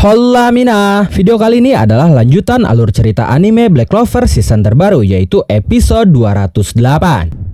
Hola Mina, video kali ini adalah lanjutan alur cerita anime Black Clover season terbaru, yaitu episode 208.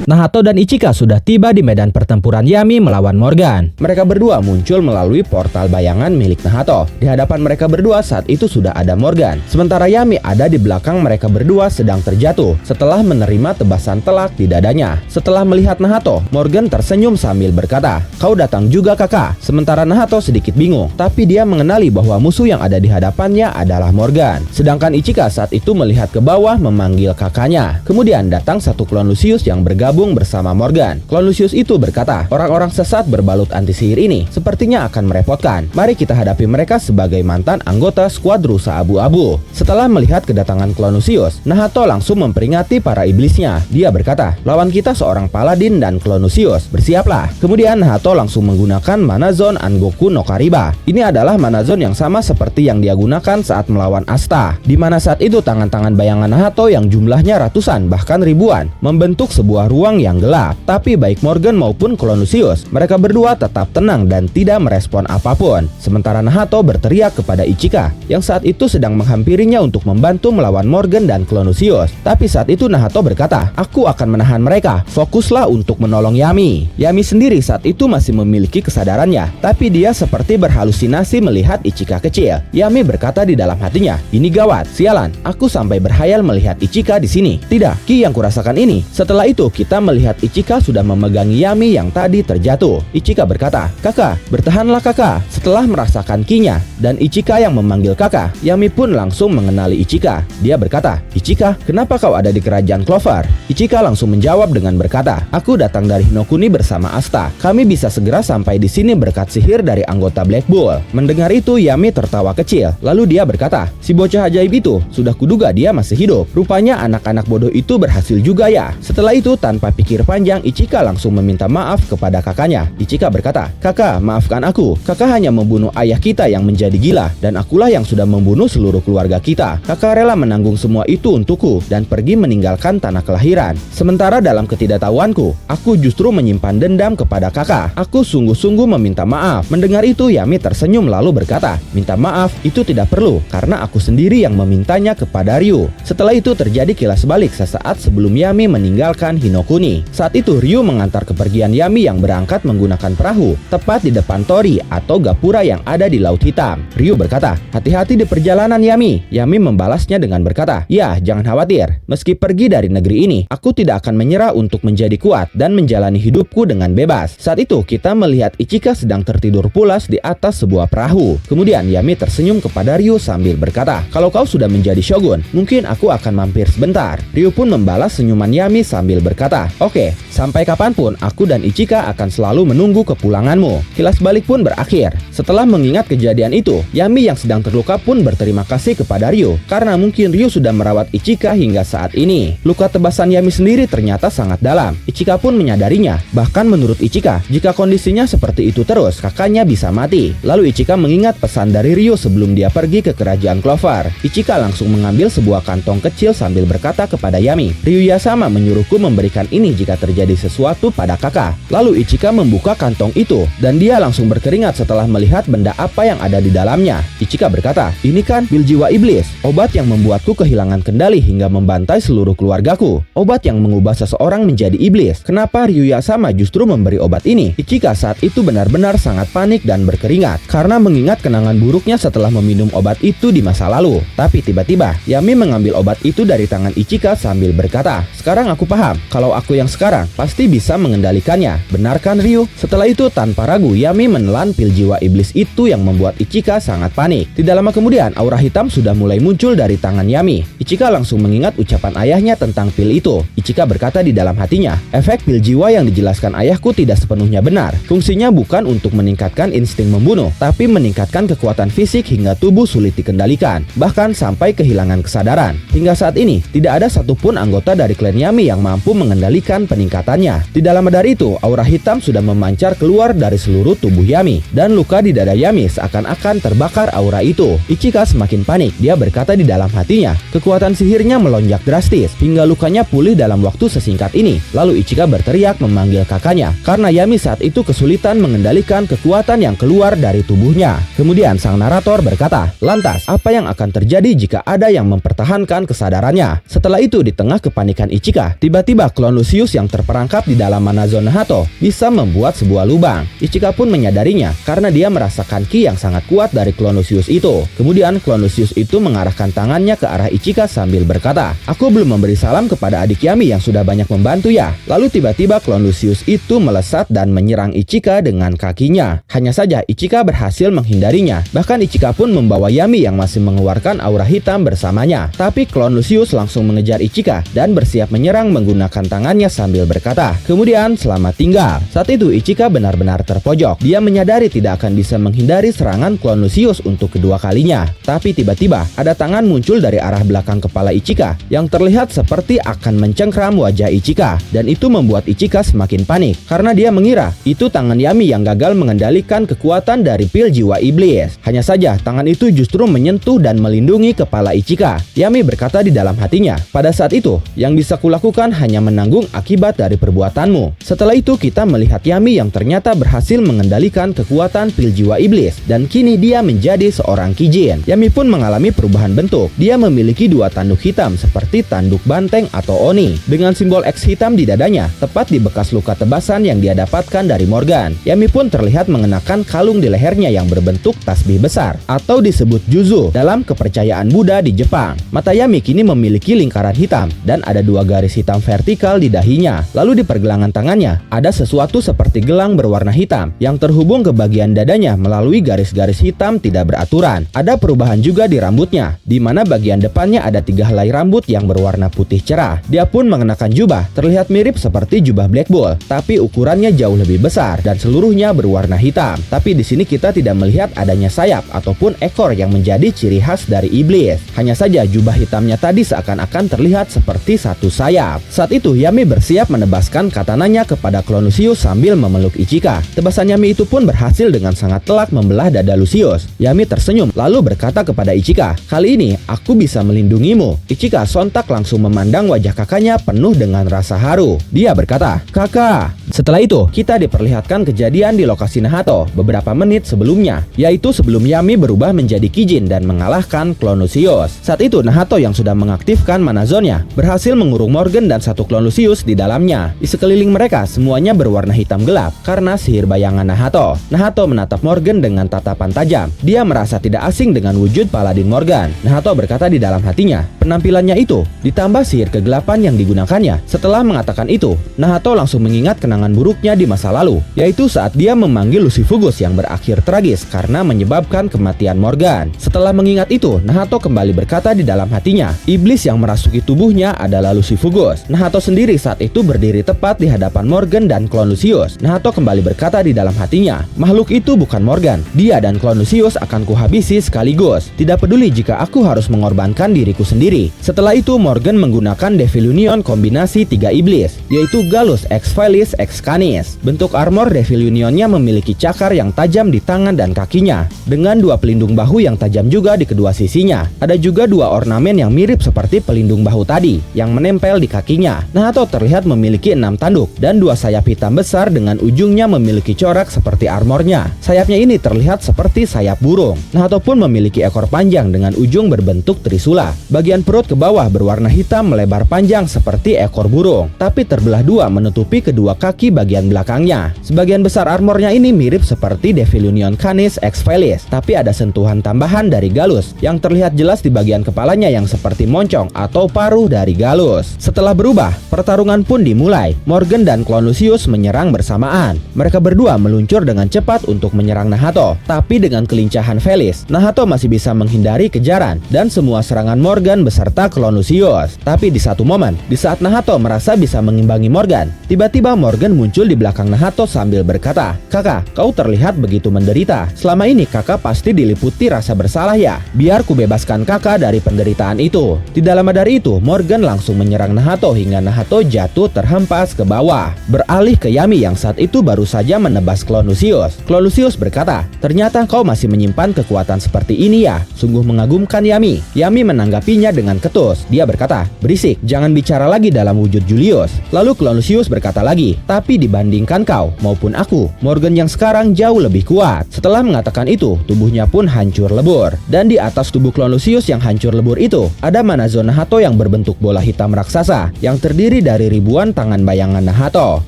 Nahato dan Ichika sudah tiba di medan pertempuran Yami melawan Morgan. Mereka berdua muncul melalui portal bayangan milik Nahato. Di hadapan mereka berdua saat itu sudah ada Morgan. Sementara Yami ada di belakang mereka berdua sedang terjatuh setelah menerima tebasan telak di dadanya. Setelah melihat Nahato, Morgan tersenyum sambil berkata, "Kau datang juga kakak." Sementara Nahato sedikit bingung, tapi dia mengenali bahwa musuh yang ada di hadapannya adalah Morgan. Sedangkan Ichika saat itu melihat ke bawah memanggil kakaknya. Kemudian datang satu klon Lucius yang bergabung bersama Morgan. Klon Lucius itu berkata, "Orang-orang sesat berbalut anti sihir ini sepertinya akan merepotkan. Mari kita hadapi mereka sebagai mantan anggota skuad rusa abu-abu." Setelah melihat kedatangan klon Lucius, Nahato langsung memperingati para iblisnya. Dia berkata, "Lawan kita seorang paladin dan klon Lucius, bersiaplah." Kemudian Nahato langsung menggunakan Mana Zone Angoku no Kariba. Ini adalah Mana Zone yang sama seperti yang dia gunakan saat melawan Asta, di mana saat itu tangan-tangan bayangan Nahato yang jumlahnya ratusan bahkan ribuan membentuk sebuah ruang yang gelap. Tapi baik Morgan maupun klon Lucius, mereka berdua tetap tenang dan tidak merespon apapun. Sementara Nahato berteriak kepada Ichika yang saat itu sedang menghampirinya untuk membantu melawan Morgan dan klon Lucius. Tapi saat itu Nahato berkata, "Aku akan menahan mereka. Fokuslah untuk menolong Yami." Yami sendiri saat itu masih memiliki kesadarannya, tapi dia seperti berhalusinasi melihat Ichika kecil. Yami berkata di dalam hatinya, "Ini gawat, sialan. Aku sampai berhayal melihat Ichika di sini. Tidak, Ki yang kurasakan ini." Setelah itu kita melihat Ichika sudah memegangi Yami yang tadi terjatuh. Ichika berkata, "Kakak, bertahanlah kakak." Setelah merasakan Ki-nya dan Ichika yang memanggil kakak, Yami pun langsung mengenali Ichika. Dia berkata, "Ichika, kenapa kau ada di kerajaan Clover?" Ichika langsung menjawab dengan berkata, "Aku datang dari Hinokuni bersama Asta. Kami bisa segera sampai di sini berkat sihir dari anggota Black Bull." Mendengar itu Yami tertawa kecil. Lalu dia berkata, "Si bocah ajaib itu, sudah kuduga dia masih hidup. Rupanya anak-anak bodoh itu berhasil juga ya." Setelah itu tanpa pikir panjang, Ichika langsung meminta maaf kepada kakaknya. Ichika berkata, "Kakak, maafkan aku. Kakak hanya membunuh ayah kita yang menjadi gila, dan akulah yang sudah membunuh seluruh keluarga kita. Kakak rela menanggung semua itu untukku dan pergi meninggalkan tanah kelahiran. Sementara dalam ketidaktahuanku, aku justru menyimpan dendam kepada kakak. Aku sungguh-sungguh meminta maaf." Mendengar itu Yami tersenyum lalu berkata, "Minta maaf itu tidak perlu, karena aku sendiri yang memintanya kepada Ryu." Setelah itu terjadi kilas balik sesaat sebelum Yami meninggalkan Hinokuni. Saat itu Ryu mengantar kepergian Yami yang berangkat menggunakan perahu tepat di depan Tori atau gapura yang ada di Laut Hitam. Ryu berkata, "Hati-hati di perjalanan Yami." Yami membalasnya dengan berkata, "Ya, jangan khawatir. Meski pergi dari negeri ini, aku tidak akan menyerah untuk menjadi kuat dan menjalani hidupku dengan bebas." Saat itu kita melihat Ichika sedang tertidur pulas di atas sebuah perahu. Kemudian Yami tersenyum kepada Ryu sambil berkata, "Kalau kau sudah menjadi shogun, mungkin aku akan mampir sebentar." Ryu pun membalas senyuman Yami sambil berkata, "Oke, sampai kapanpun aku dan Ichika akan selalu menunggu kepulanganmu." Kilas balik pun berakhir. Setelah mengingat kejadian itu, Yami yang sedang terluka pun berterima kasih kepada Ryu karena mungkin Ryu sudah merawat Ichika hingga saat ini. Luka tebasan Yami sendiri ternyata sangat dalam. Ichika pun menyadarinya. Bahkan menurut Ichika, jika kondisinya seperti itu terus, kakaknya bisa mati. Lalu Ichika mengingat pesan dari Ryu sebelum dia pergi ke kerajaan Clover. Ichika langsung mengambil sebuah kantong kecil sambil berkata kepada Yami, "Ryuya sama menyuruhku memberikan ini jika terjadi sesuatu pada kakak." Lalu Ichika membuka kantong itu dan dia langsung berkeringat setelah melihat benda apa yang ada di dalamnya. Ichika berkata, "Ini kan pil jiwa iblis, obat yang membuatku kehilangan kendali hingga membantai seluruh keluargaku. Obat yang mengubah seseorang menjadi iblis. Kenapa Ryuya sama justru memberi obat ini?" Ichika saat itu benar-benar sangat panik dan berkeringat karena mengingat kenangan buruknya setelah meminum obat itu di masa lalu. Tapi tiba-tiba Yami mengambil obat itu dari tangan Ichika sambil berkata, "Sekarang aku paham kalau aku yang sekarang pasti bisa mengendalikannya. Benar kan Ryu? Setelah itu tanpa ragu Yami menelan pil jiwa iblis itu yang membuat Ichika sangat panik. Tidak lama kemudian aura hitam sudah mulai muncul dari tangan Yami. Ichika langsung mengingat ucapan ayahnya tentang pil itu. Ichika berkata di dalam hatinya, efek pil jiwa yang dijelaskan ayahku tidak sepenuhnya benar. Fungsinya bukan untuk meningkatkan insting membunuh, tapi meningkatkan kekuatan fisik hingga tubuh sulit dikendalikan, bahkan sampai kehilangan kesadaran. Hingga saat ini, tidak ada satupun anggota dari klan Yami yang mampu mengendalikan peningkatannya. Tidak lama dari itu, aura hitam sudah memancar keluar dari seluruh tubuh Yami, dan luka di dada Yami seakan-akan terbakar aura itu. Ichika semakin panik. Dia berkata di dalam hatinya, kekuatan sihirnya melonjak drastis, hingga lukanya pulih dalam waktu sesingkat ini. Lalu Ichika berteriak memanggil kakaknya, karena Yami saat itu kesulitan mengendalikan kekuatan yang keluar dari tubuhnya. Kemudian sang narator berkata, lantas apa yang akan terjadi jika ada yang mempertahankan kesadarannya? Setelah itu di tengah kepanikan Ichika, tiba-tiba klon Lucius yang terperangkap di dalam mana zone Nahato bisa membuat sebuah lubang. Ichika pun menyadarinya karena dia merasakan ki yang sangat kuat dari klon Lucius itu. Kemudian klon Lucius itu mengarahkan tangannya ke arah Ichika sambil berkata, aku belum memberi salam kepada adik Yami yang sudah banyak membantu ya. Lalu tiba-tiba klon Lucius itu melesat dan menyerang Ichika dengan kakinya. Hanya saja Ichika berhasil menghindarinya. Bahkan Ichika pun membawa Yami yang masih mengeluarkan aura hitam bersamanya. Tapi klon Lucius langsung mengejar Ichika dan bersiap menyerang menggunakan tangannya sambil berkata, kemudian selamat tinggal. Saat itu Ichika benar-benar terpojok. Dia menyadari tidak akan bisa menghindari serangan klon Lucius untuk kedua kalinya. Tapi tiba-tiba ada tangan muncul dari arah belakang kepala Ichika yang terlihat seperti akan mencengkram wajah Ichika, dan itu membuat Ichika semakin panik karena dia mengira itu tangan Yami yang gagal mengendalikan kekuatan dari pil jiwa iblis. Hanya saja tangan itu justru menyentuh dan melindungi kepala Ichika. Yami berkata di dalam hatinya, pada saat itu yang bisa kulakukan hanya menanggung akibat dari perbuatanmu. Setelah itu kita melihat Yami yang ternyata berhasil mengendalikan kekuatan pil jiwa iblis, dan kini dia menjadi seorang Kijin. Yami pun mengalami perubahan bentuk. Dia memiliki dua tanduk hitam seperti tanduk banteng atau Oni, dengan simbol X hitam di dadanya, tepat di bekas luka tebasan yang dia dapatkan dari Morgan. Yami pun terlihat mengenakan kalung di lehernya yang berbentuk tasbih besar, atau disebut Juzu dalam kepercayaan Buddha di Jepang. Mata Yami kini memiliki lingkaran hitam, dan ada dua garis hitam vertikal di dahinya. Lalu di pergelangan tangannya, ada sesuatu seperti gelang berwarna hitam, yang terhubung ke bagian dadanya melalui garis-garis hitam tidak beraturan. Ada perubahan juga di rambutnya, di mana bagian depannya ada 3 helai rambut yang berwarna putih cerah. Dia pun mengenakan jubah, terlihat mirip seperti jubah Black Bull, tapi ukurannya jauh lebih besar dan seluruhnya berwarna hitam. Tapi di sini kita tidak melihat adanya sayap ataupun ekor yang menjadi ciri khas dari iblis. Hanya saja jubah hitamnya tadi seakan-akan terlihat seperti satu sayap. Saat itu Yami bersiap menebaskan katananya kepada klon Lucius sambil memeluk Ichika. Tebasan Yami itu pun berhasil dengan sangat telak membelah dada Lucius. Yami tersenyum lalu berkata kepada Ichika, kali ini aku bisa melindungimu. Ichika sontak langsung memandang wajah kakaknya penuh dengan rasa haru. Dia berkata, kakak. Setelah itu kita diperlihatkan kejadian di lokasi Nahato beberapa menit sebelumnya, yaitu sebelum Yami berubah menjadi Kijin dan mengalahkan klon Lucius. Saat itu Nahato yang sudah mengaktifkan mana zone-nya berhasil mengurung Morgan dan satu klon Lucius di dalamnya. Di sekeliling mereka semuanya berwarna hitam gelap karena sihir bayangan Nahato. Nahato menatap Morgan dengan tatapan tajam. Dia merasa tidak asing dengan wujud Paladin Morgan. Nahato berkata di dalam hatinya, penampilannya itu ditambah sihir kegelapan yang digunakannya. Setelah mengatakan itu, Nahato langsung mengingat kenangan buruknya di masa lalu, yaitu saat dia memanggil Lucifugus yang berakhir tragis karena menyebabkan kematian Morgan. Setelah mengingat itu, Nahato kembali berkata di dalam hatinya, iblis yang merasuki tubuhnya adalah Lucifugus. Nahato sendiri saat itu berdiri tepat di hadapan Morgan dan klon Lucius. Nahato kembali berkata di dalam hatinya, makhluk itu bukan Morgan. Dia dan klon Lucius akan kuhabisi sekaligus. Tidak peduli jika aku harus mengorbankan diriku sendiri. Setelah itu Morgan menggunakan Devil Union kombinasi 3 iblis, yaitu Galus X Valis X Canis. Bentuk armor Devil Unionnya memiliki cakar yang tajam di tangan dan kakinya, dengan 2 pelindung bahu yang tajam juga di kedua sisinya. Ada juga 2 ornamen yang mirip seperti pelindung bahu tadi, yang menempel di kakinya. Nahato terlihat memiliki 6 tanduk dan 2 sayap hitam besar dengan ujungnya memiliki corak seperti armornya. Sayapnya ini terlihat seperti sayap burung. Nahato pun memiliki ekor panjang dengan ujung berbentuk trisula. Bagian perut ke bawah berwarna hitam melebar panjang seperti ekor burung, tapi terbelah 2 menutupi kedua kaki memiliki bagian belakangnya. Sebagian besar armornya ini mirip seperti Devil Union Canis X Felix, tapi ada sentuhan tambahan dari Galus yang terlihat jelas di bagian kepalanya yang seperti moncong atau paruh dari Galus. Setelah berubah, pertarungan pun dimulai. Morgan dan Clone Lucius menyerang bersamaan. Mereka berdua meluncur dengan cepat untuk menyerang Nahato, tapi dengan kelincahan Felix, Nahato masih bisa menghindari kejaran dan semua serangan Morgan beserta Clone Lucius. Tapi di satu momen, di saat Nahato merasa bisa mengimbangi Morgan, tiba-tiba Morgan muncul di belakang Nahato sambil berkata, "Kakak, kau terlihat begitu menderita. Selama ini kakak pasti diliputi rasa bersalah ya? Biar ku bebaskan kakak dari penderitaan itu." Tidak lama dari itu, Morgan langsung menyerang Nahato hingga Nahato jatuh terhempas ke bawah. Beralih ke Yami yang saat itu baru saja menebas Clone Lucius. Clone Lucius berkata, "Ternyata kau masih menyimpan kekuatan seperti ini ya? Sungguh mengagumkan Yami." Yami menanggapinya dengan ketus. Dia berkata, "Berisik, jangan bicara lagi dalam wujud Julius." Lalu Clone Lucius berkata lagi, "Tapi dibandingkan kau maupun aku, Morgan yang sekarang jauh lebih kuat." Setelah mengatakan itu, tubuhnya pun hancur lebur. Dan di atas tubuh Clone Lucius yang hancur lebur itu, ada Manazon Nahato yang berbentuk bola hitam raksasa yang terdiri dari ribuan tangan bayangan Nahato.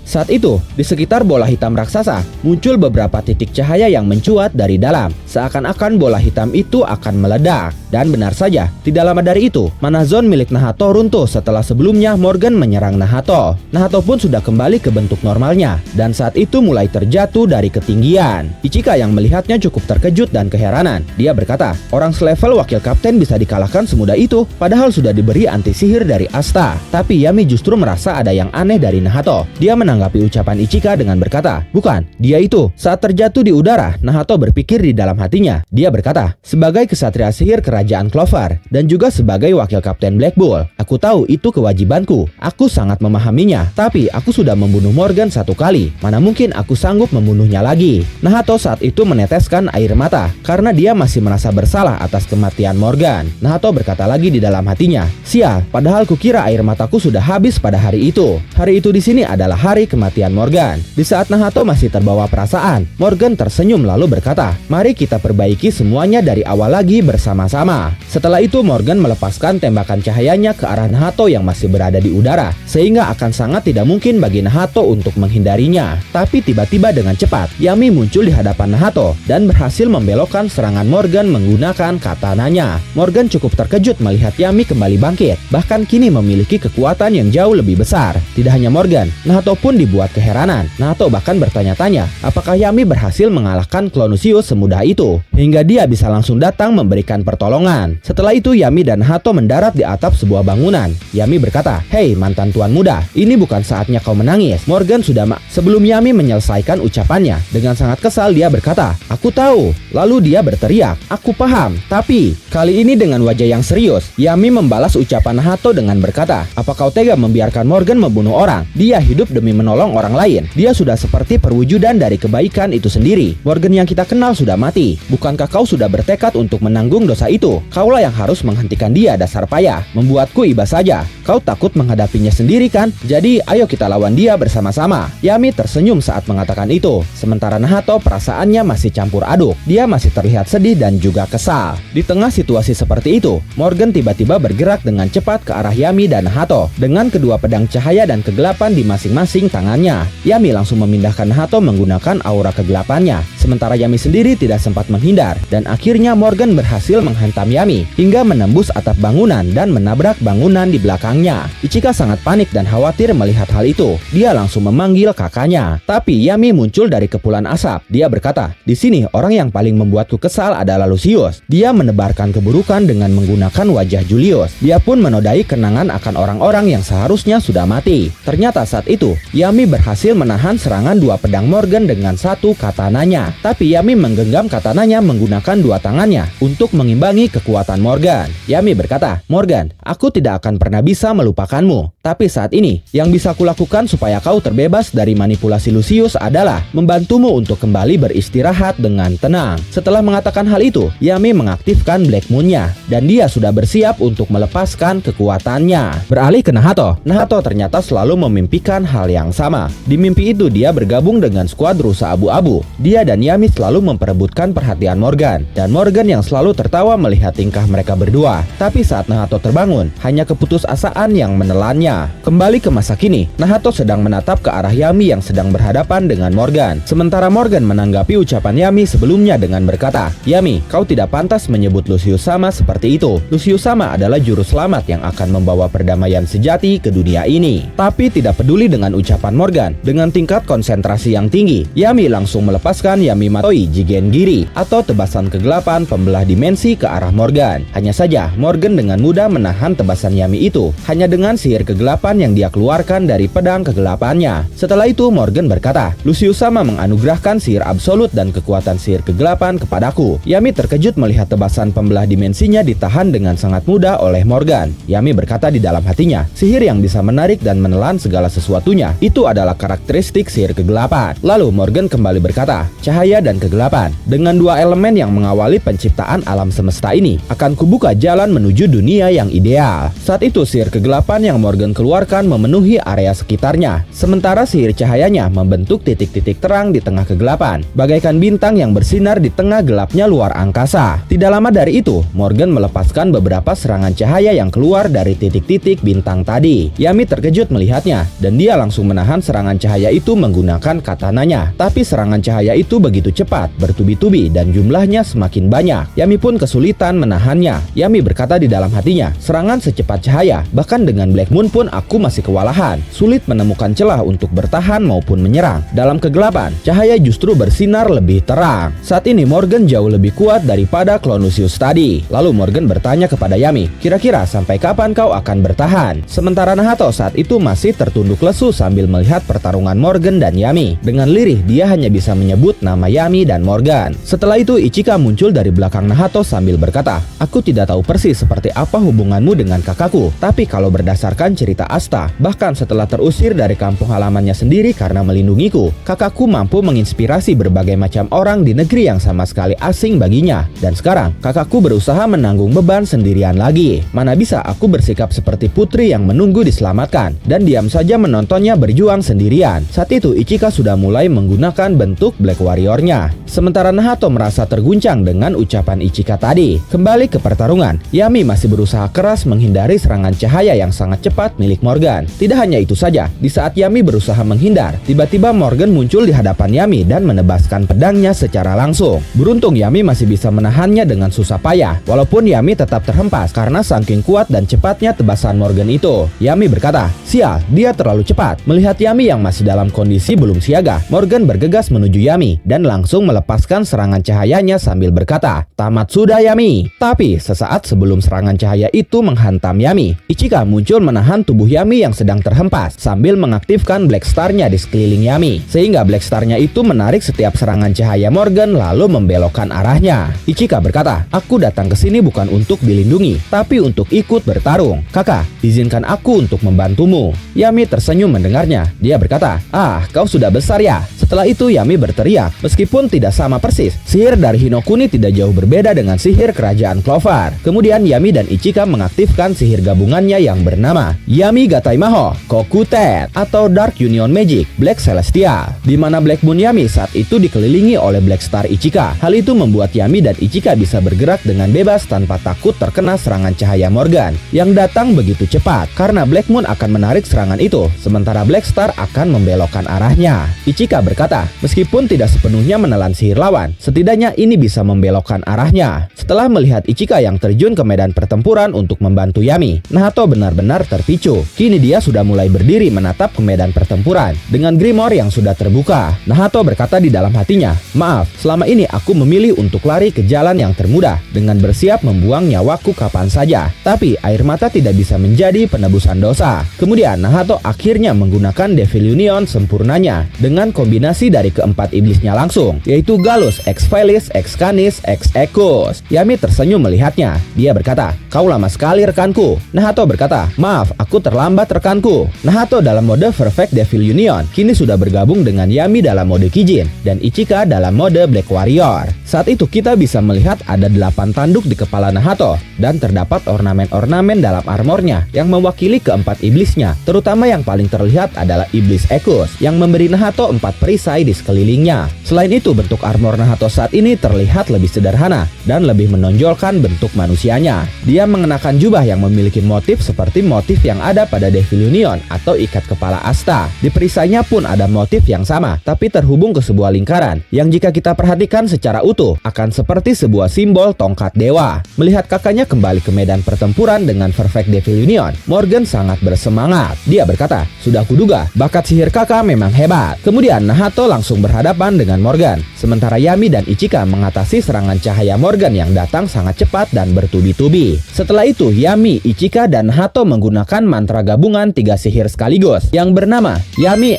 Saat itu, di sekitar bola hitam raksasa, muncul beberapa titik cahaya yang mencuat dari dalam, seakan-akan bola hitam itu akan meledak. Dan benar saja, tidak lama dari itu, Manazon milik Nahato runtuh setelah sebelumnya Morgan menyerang Nahato. Nahato pun sudah kembali ke bentuk normalnya, dan saat itu mulai terjatuh dari ketinggian. Ichika yang melihatnya cukup terkejut dan keheranan. Dia berkata, orang selevel wakil kapten bisa dikalahkan semudah itu, padahal sudah diberi anti sihir dari Asta. Tapi Yami justru merasa ada yang aneh dari Nahato. Dia menanggapi ucapan Ichika dengan berkata, "Bukan, dia itu." Saat terjatuh di udara, Nahato berpikir di dalam hatinya. Dia berkata, "Sebagai kesatria sihir kerajaan Clover, dan juga sebagai wakil kapten Black Bull, aku tahu itu kewajibanku. Aku sangat memahaminya, tapi aku sudah membunuh Morgan satu kali. Mana mungkin aku sanggup membunuhnya lagi." Nahato saat itu meneteskan air mata, karena dia masih merasa bersalah atas kematian Morgan. Nahato berkata lagi di dalam hatinya, "Sial, padahal kukira air mataku sudah habis pada hari itu." Hari itu di sini adalah hari kematian Morgan. Di saat Nahato masih terbawa perasaan, Morgan tersenyum lalu berkata, "Mari kita perbaiki semuanya dari awal lagi bersama-sama." Setelah itu Morgan melepaskan tembakan cahayanya ke arah Nahato yang masih berada di udara, sehingga akan sangat tidak mungkin bagi Nahato untuk menghindarinya. Tapi tiba-tiba dengan cepat, Yami muncul di hadapan Nahato dan berhasil membelokkan serangan Morgan menggunakan katananya. Morgan cukup terkejut melihat Yami kembali bangkit, bahkan kini memiliki kekuatan yang jauh lebih besar. Tidak hanya Morgan, Nahato pun dibuat keheranan. Nahato bahkan bertanya-tanya, apakah Yami berhasil mengalahkan Clone Lucius semudah itu, hingga dia bisa langsung datang memberikan pertolongan. Setelah itu Yami dan Nahato mendarat di atap sebuah bangunan. Yami berkata, "Hei mantan tuan muda, ini bukan saatnya kau menangis." Morgan sudah Sebelum Yami menyelesaikan ucapannya, dengan sangat kesal dia berkata, "Aku tahu." Lalu dia berteriak, "Aku paham." Tapi kali ini dengan wajah yang serius, Yami membalas ucapan Nahato dengan berkata, "Apa kau tega membiarkan Morgan membunuh orang? Dia hidup demi menolong orang lain. Dia sudah seperti perwujudan dari kebaikan itu sendiri. Morgan yang kita kenal sudah mati. Bukankah kau sudah bertekad untuk menanggung dosa itu? Kaulah yang harus menghentikan dia, dasar payah. Membuatku iba saja. Kau takut menghadapinya sendiri kan? Jadi ayo kita lawan dia bersama-sama." Yami tersenyum saat mengatakan itu. Sementara Nahato perasaannya masih campur aduk. Dia masih terlihat sedih dan juga kesal. Di tengah situasi seperti itu, Morgan tiba-tiba bergerak dengan cepat ke arah Yami dan Nahato dengan kedua pedang cahaya dan kegelapan di masing-masing tangannya. Yami langsung memindahkan Nahato menggunakan aura kegelapannya, sementara Yami sendiri tidak sempat menghindar, dan akhirnya Morgan berhasil menghantam Yami hingga menembus atap bangunan dan menabrak bangunan di belakangnya. Ichika sangat panik dan khawatir melihat hal itu. Dia langsung memanggil kakaknya, tapi Yami muncul dari kepulan asap. Dia berkata, "Di sini orang yang paling membuatku kesal adalah Lucius. Dia menebarkan keburukan dengan menggunakan wajah Julius. Dia pun menodai kenangan akan orang-orang yang seharusnya sudah mati." Ternyata saat itu Yami berhasil menahan serangan dua pedang Morgan dengan satu katananya. Tapi Yami menggenggam katananya menggunakan dua tangannya untuk mengimbangi kekuatan Morgan. Yami berkata, "Morgan, aku tidak akan pernah bisa melupakanmu. Tapi saat ini, yang bisa kulakukan supaya kau terbebas dari manipulasi Lucius adalah membantumu untuk kembali beristirahat dengan tenang." Setelah mengatakan hal itu, Yami mengaktifkan Black Moon-nya, dan dia sudah bersiap untuk melepaskan kekuatannya. Beralih ke Nahato. Nahato ternyata selalu memimpikan hal yang sama. Di mimpi itu dia bergabung dengan skuad rusa abu-abu. Dia dan Yami selalu memperebutkan perhatian Morgan, dan Morgan yang selalu tertawa melihat tingkah mereka berdua. Tapi saat Nahato terbangun, hanya keputusasaan yang menelannya. Kembali ke masa kini, Nahato sedang menatap menatap ke arah Yami yang sedang berhadapan dengan Morgan. Sementara Morgan menanggapi ucapan Yami sebelumnya dengan berkata, "Yami, kau tidak pantas menyebut Lucius Sama seperti itu. Lucius Sama adalah juru selamat yang akan membawa perdamaian sejati ke dunia ini." Tapi tidak peduli dengan ucapan Morgan, dengan tingkat konsentrasi yang tinggi, Yami langsung melepaskan Yami Matoi Jigen Giri atau tebasan kegelapan pembelah dimensi ke arah Morgan. Hanya saja Morgan dengan mudah menahan tebasan Yami itu hanya dengan sihir kegelapan yang dia keluarkan dari pedang kegelapannya. Setelah itu Morgan berkata, "Lucius Sama menganugerahkan sihir absolut dan kekuatan sihir kegelapan kepadaku." Yami terkejut melihat tebasan pembelah dimensinya ditahan dengan sangat mudah oleh Morgan. Yami berkata di dalam hatinya, sihir yang bisa menarik dan menelan segala sesuatunya itu adalah karakteristik sihir kegelapan. Lalu Morgan kembali berkata, "Cahaya dan kegelapan, dengan dua elemen yang mengawali penciptaan alam semesta ini, akan kubuka jalan menuju dunia yang ideal." Saat itu sihir kegelapan yang Morgan keluarkan memenuhi area sekitarnya, sementara sihir cahayanya membentuk titik-titik terang di tengah kegelapan, bagaikan bintang yang bersinar di tengah gelapnya luar angkasa. Tidak lama dari itu, Morgan melepaskan beberapa serangan cahaya yang keluar dari titik-titik bintang tadi. Yami terkejut melihatnya, dan dia langsung menahan serangan cahaya itu menggunakan katananya. Tapi serangan cahaya itu begitu cepat, bertubi-tubi, dan jumlahnya semakin banyak. Yami pun kesulitan menahannya. Yami berkata di dalam hatinya, "Serangan secepat cahaya, bahkan dengan Black Moon pun aku masih kewalahan. Sulit menemukan celah untuk bertahan maupun menyerang. Dalam kegelapan, cahaya justru bersinar lebih terang." Saat ini Morgan jauh lebih kuat daripada klon Lucius tadi. Lalu Morgan bertanya kepada Yami, "Kira-kira sampai kapan kau akan bertahan?" Sementara Nahato saat itu masih tertunduk lesu sambil melihat pertarungan Morgan dan Yami. Dengan lirih dia hanya bisa menyebut nama Yami dan Morgan. Setelah itu Ichika muncul dari belakang Nahato sambil berkata, "Aku tidak tahu persis seperti apa hubunganmu dengan kakakku, tapi kalau berdasarkan cerita Asta, bahkan setelah terusir dari kampung halamannya sendiri karena melindungiku, kakakku mampu menginspirasi berbagai macam orang di negeri yang sama sekali asing baginya. Dan sekarang kakakku berusaha menanggung beban sendirian lagi. Mana bisa aku bersikap seperti putri yang menunggu diselamatkan dan diam saja menontonnya berjuang sendirian." Saat itu Ichika sudah mulai menggunakan bentuk Black Warrior-nya. Sementara Nahato merasa terguncang dengan ucapan Ichika tadi. Kembali ke pertarungan, Yami masih berusaha keras menghindari serangan cahaya yang sangat cepat milik Morgan. Tidak hanya itu saja, di saat Yami berusaha menghindar, tiba-tiba Morgan muncul di hadapan Yami dan menebaskan pedangnya secara langsung. Beruntung Yami masih bisa menahannya dengan susah payah, walaupun Yami tetap terhempas karena saking kuat dan cepatnya tebasan Morgan itu. Yami berkata, "Sial, dia terlalu cepat." Melihat Yami yang masih dalam kondisi belum siaga, Morgan bergegas menuju Yami dan langsung melepaskan serangan cahayanya sambil berkata, "Tamat sudah Yami." Tapi sesaat sebelum serangan cahaya itu menghantam Yami, Ichika muncul menahan tubuh Yami yang sedang terhempas sambil mengaktifkan Black Star-nya di sekeliling Yami, sehingga Black Star-nya itu menarik setiap serangan cahaya Morgan lalu membelokkan arahnya. Ichika berkata, "Aku datang ke sini bukan untuk dilindungi, tapi untuk ikut bertarung. Kakak, izinkan aku untuk membantumu." Yami tersenyum mendengarnya. Dia berkata, "Ah, kau sudah besar ya." Setelah itu Yami berteriak, meskipun tidak sama persis, sihir dari Hinokuni tidak jauh berbeda dengan sihir kerajaan Clover. Kemudian Yami dan Ichika mengaktifkan sihir gabungannya yang bernama Yami Gatai Maho Kokutet atau Dark Union Magic Black Celestial, di mana Black Moon Yami saat itu dikelilingi oleh Black Star Ichika. Hal itu membuat Yami dan Ichika bisa bergerak dengan bebas tanpa takut terkena serangan cahaya Morgan yang datang begitu cepat, karena Black Moon akan menarik serangan itu, sementara Black Star akan membelokkan arahnya. Ichika berkata, meskipun tidak sepenuhnya menelan sihir lawan, setidaknya ini bisa membelokkan arahnya. Setelah melihat Ichika yang terjun ke medan pertempuran untuk membantu Yami, Nahato benar-benar terpicu. Kini dia sudah mulai berdiri menatap ke medan pertempuran dengan Grimoire yang sudah terbuka. Nahato berkata di dalam hatinya, "Maaf, selama ini aku memilih untuk lari ke jalan yang termudah dengan bersiap membuang nyawaku kapan saja. Tapi air mata tidak bisa menjadi penebusan dosa." Kemudian Nahato akhirnya menggunakan Devil Union sempurnanya dengan kombinasi dari keempat iblisnya langsung, yaitu Galus, X Felis, X Canis, X Equus. Yami tersenyum melihatnya. Dia berkata, "Kau lama sekali rekanku." Nahato berkata, "Maaf, aku terlambat rekanku." Nahato dalam mode Perfect Devil Union kini sudah bergabung dengan Yami dalam mode Kijin dan Ichika dalam mode Black Warrior. Saat itu kita bisa melihat ada 8 tanduk di kepala Nahato dan terdapat ornamen-ornamen dalam armornya yang mewakili keempat iblisnya. Terutama yang paling terlihat adalah iblis Equus yang memberi Nahato 4 perisai di sekelilingnya. Selain itu, bentuk armor Nahato saat ini terlihat lebih sederhana dan lebih menonjolkan bentuk manusianya. Dia mengenakan jubah yang memiliki motif seperti motif yang ada pada Devil Union atau ikat kepala Asta. pesta. Di perisainya pun ada motif yang sama, tapi terhubung ke sebuah lingkaran, yang jika kita perhatikan secara utuh, akan seperti sebuah simbol tongkat dewa. Melihat kakaknya kembali ke medan pertempuran dengan Perfect Devil Union, Morgan sangat bersemangat. Dia berkata, "Sudah kuduga, bakat sihir kakak memang hebat." Kemudian Nahato langsung berhadapan dengan Morgan, sementara Yami dan Ichika mengatasi serangan cahaya Morgan yang datang sangat cepat dan bertubi-tubi. Setelah itu, Yami, Ichika, dan Nahato menggunakan mantra gabungan 3 sihir sekaligus yang bernama Yami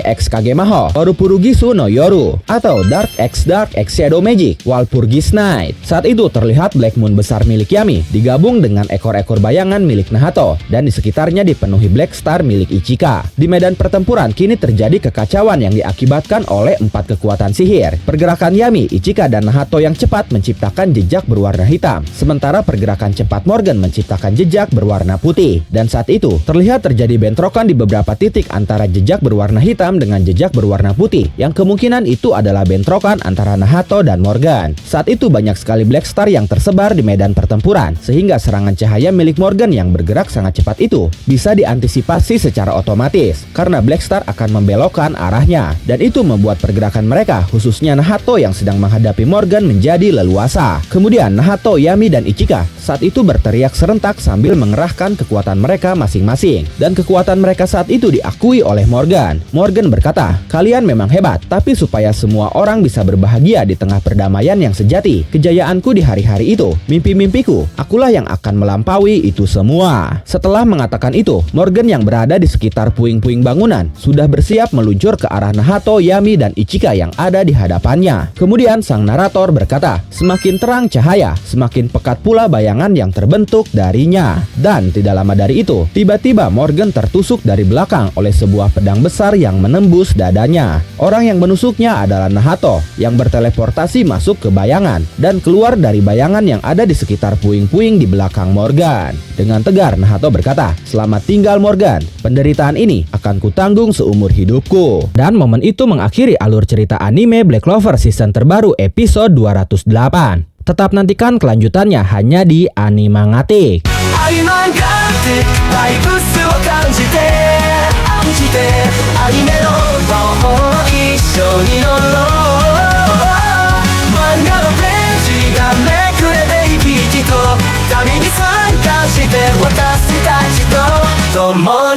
X Kagemaho, Orupurugisu no Yoru, atau Dark X Shadow Magic, Walpurgis Night. Saat itu terlihat Black Moon besar milik Yami digabung dengan ekor-ekor bayangan milik Nahato, dan di sekitarnya dipenuhi Black Star milik Ichika. Di medan pertempuran kini terjadi kekacauan yang diakibatkan oleh 4 kekuatan sihir. Pergerakan Yami, Ichika, dan Nahato yang cepat menciptakan jejak berwarna hitam, sementara pergerakan cepat Morgan menciptakan jejak berwarna putih. Dan saat itu terlihat terjadi bentrokan di beberapa titik antara jejak berwarna hitam dengan jejak berwarna putih, yang kemungkinan itu adalah bentrokan antara Nahato dan Morgan. Saat itu banyak sekali Black Star yang tersebar di medan pertempuran, sehingga serangan cahaya milik Morgan yang bergerak sangat cepat itu bisa diantisipasi secara otomatis karena Black Star akan membelokkan arahnya, dan itu membuat pergerakan mereka, khususnya Nahato yang sedang menghadapi Morgan, menjadi leluasa. Kemudian Nahato, Yami, dan Ichika saat itu berteriak serentak sambil mengerahkan kekuatan mereka masing-masing, dan kekuatan mereka saat itu diakui oleh Morgan. Morgan berkata, "Kalian memang hebat, tapi supaya semua orang bisa berbahagia di tengah perdamaian yang sejati, kejayaanku di hari-hari itu, mimpi-mimpiku, akulah yang akan melampaui itu semua." Setelah mengatakan itu, Morgan yang berada di sekitar puing-puing bangunan sudah bersiap meluncur ke arah Nahato, Yami, dan Ichika yang ada di hadapannya. Kemudian sang narator berkata, "Semakin terang cahaya, semakin pekat pula bayangan yang terbentuk darinya." Dan tidak lama dari itu, tiba-tiba Morgan tertusuk dari belakang oleh sebuah pedang besar yang menembus dadanya. Orang yang menusuknya adalah Nahato yang berteleportasi masuk ke bayangan dan keluar dari bayangan yang ada di sekitar puing-puing di belakang Morgan. Dengan tegar Nahato berkata, "Selamat tinggal Morgan, penderitaan ini akan kutanggung seumur hidupku." Dan momen itu mengakhiri alur cerita anime Black Clover season terbaru episode 208. Tetap nantikan kelanjutannya hanya di Animangatik. Come on.